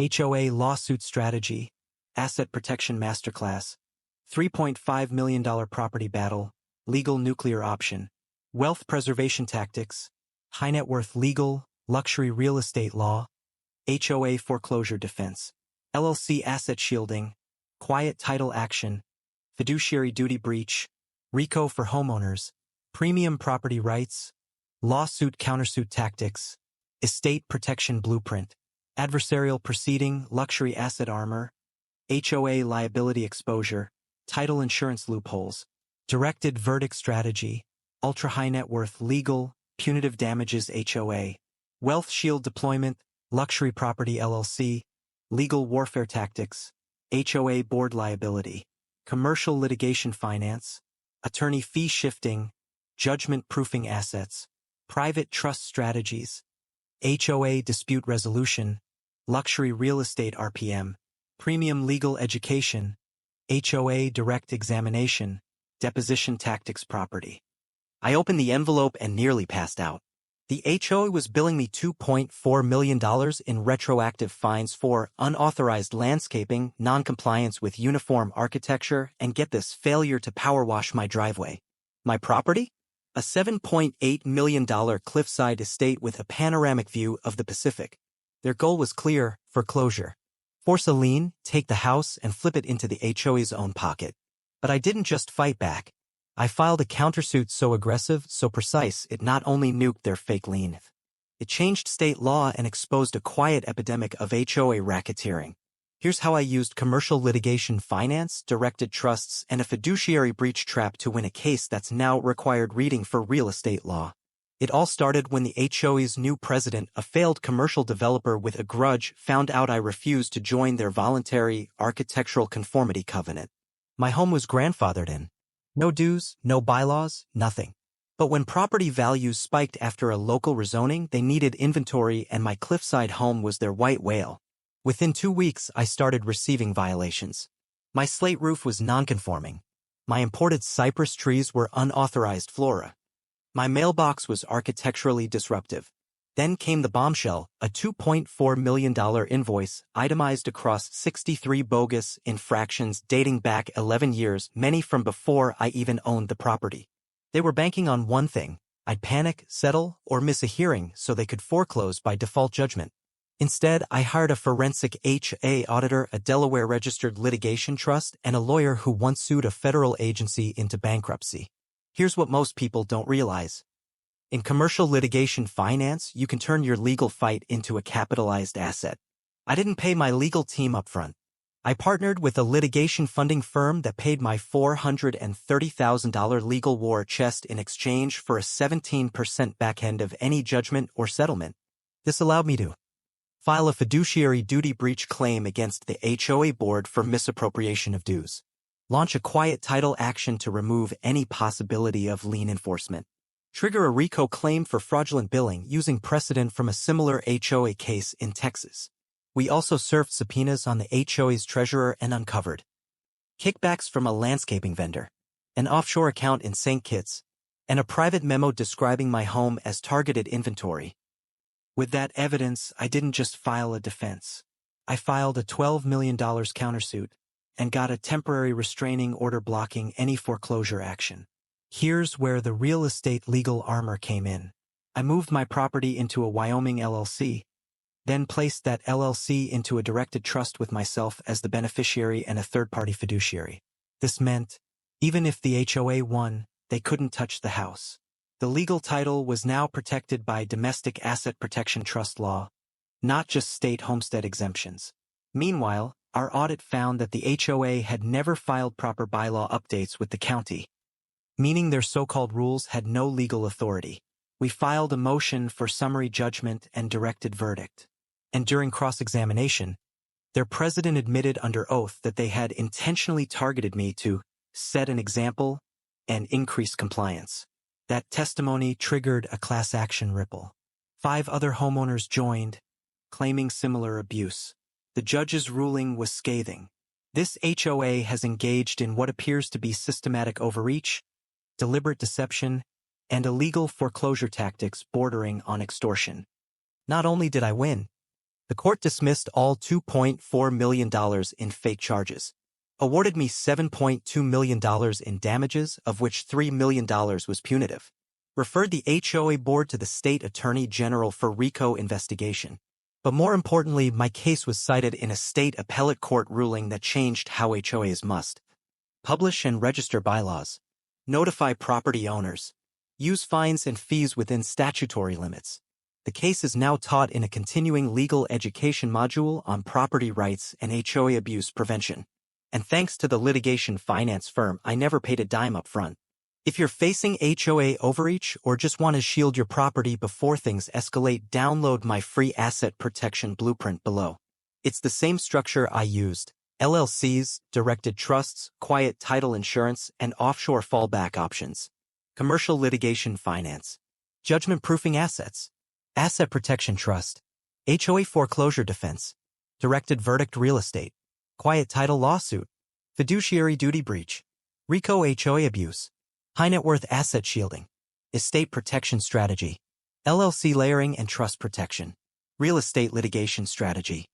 HOA lawsuit strategy, asset protection masterclass, $3.5 million property battle, legal nuclear option, wealth preservation tactics, high net worth legal, luxury real estate law, HOA foreclosure defense, LLC asset shielding, quiet title action, fiduciary duty breach, RICO for homeowners, premium property rights, lawsuit countersuit tactics, estate protection blueprint, adversarial proceeding, luxury asset armor, HOA liability exposure, title insurance loopholes, directed verdict strategy, ultra-high net worth legal, punitive damages HOA, wealth shield deployment, luxury property LLC, legal warfare tactics, HOA board liability, commercial litigation finance, attorney fee shifting, judgment proofing assets, private trust strategies, HOA dispute resolution, luxury real estate RPM, premium legal education, HOA direct examination, deposition tactics property. I opened the envelope and nearly passed out. The HOA was billing me $2.4 million in retroactive fines for unauthorized landscaping, non-compliance with uniform architecture, and get this, failure to power wash my driveway. My property? A $7.8 million cliffside estate with a panoramic view of the Pacific. Their goal was clear: foreclosure. Force a lien, take the house, and flip it into the HOA's own pocket. But I didn't just fight back. I filed a countersuit so aggressive, so precise, it not only nuked their fake lien, it changed state law and exposed a quiet epidemic of HOA racketeering. Here's how I used commercial litigation finance, directed trusts, and a fiduciary breach trap to win a case that's now required reading for real estate law. It all started when the HOA's new president, a failed commercial developer with a grudge, found out I refused to join their voluntary architectural conformity covenant. My home was grandfathered in. No dues, no bylaws, nothing. But when property values spiked after a local rezoning, they needed inventory, and my cliffside home was their white whale. Within 2 weeks, I started receiving violations. My slate roof was non-conforming. My imported cypress trees were unauthorized flora. My mailbox was architecturally disruptive. Then came the bombshell, a $2.4 million invoice, itemized across 63 bogus infractions dating back 11 years, many from before I even owned the property. They were banking on one thing: I'd panic, settle, or miss a hearing so they could foreclose by default judgment. Instead, I hired a forensic HA auditor, a Delaware-registered litigation trust, and a lawyer who once sued a federal agency into bankruptcy. Here's what most people don't realize. In commercial litigation finance, you can turn your legal fight into a capitalized asset. I didn't pay my legal team upfront. I partnered with a litigation funding firm that paid my $430,000 legal war chest in exchange for a 17% backend of any judgment or settlement. This allowed me to file a fiduciary duty breach claim against the HOA board for misappropriation of dues, launch a quiet title action to remove any possibility of lien enforcement, trigger a RICO claim for fraudulent billing using precedent from a similar HOA case in Texas. We also served subpoenas on the HOA's treasurer and uncovered kickbacks from a landscaping vendor, an offshore account in St. Kitts, and a private memo describing my home as targeted inventory. With that evidence, I didn't just file a defense. I filed a $12 million countersuit and got a temporary restraining order blocking any foreclosure action. Here's where the real estate legal armor came in. I moved my property into a Wyoming LLC, then placed that LLC into a directed trust with myself as the beneficiary and a third-party fiduciary. This meant, even if the HOA won, they couldn't touch the house. The legal title was now protected by domestic asset protection trust law, not just state homestead exemptions. Meanwhile, our audit found that the HOA had never filed proper bylaw updates with the county, meaning their so-called rules had no legal authority. We filed a motion for summary judgment and directed verdict. And during cross-examination, their president admitted under oath that they had intentionally targeted me to set an example and increase compliance. That testimony triggered a class action ripple. 5 other homeowners joined, claiming similar abuse. The judge's ruling was scathing. This HOA has engaged in what appears to be systematic overreach, deliberate deception, and illegal foreclosure tactics bordering on extortion. Not only did I win, The court dismissed all $2.4 million in fake charges, awarded me $7.2 million in damages, of which $3 million was punitive, referred the HOA board to the state attorney general for RICO investigation. But more importantly, my case was cited in a state appellate court ruling that changed how HOAs must publish and register bylaws, notify property owners, use fines and fees within statutory limits. The case is now taught in a continuing legal education module on property rights and HOA abuse prevention. And thanks to the litigation finance firm, I never paid a dime up front. If you're facing HOA overreach or just want to shield your property before things escalate, download my free asset protection blueprint below. It's the same structure I used: LLCs, directed trusts, quiet title insurance, and offshore fallback options. Commercial litigation finance, judgment-proofing assets, asset protection trust, HOA foreclosure defense, directed verdict real estate, quiet title lawsuit, fiduciary duty breach, RICO HOA abuse, high net worth asset shielding, estate protection strategy, LLC layering and trust protection, real estate litigation strategy.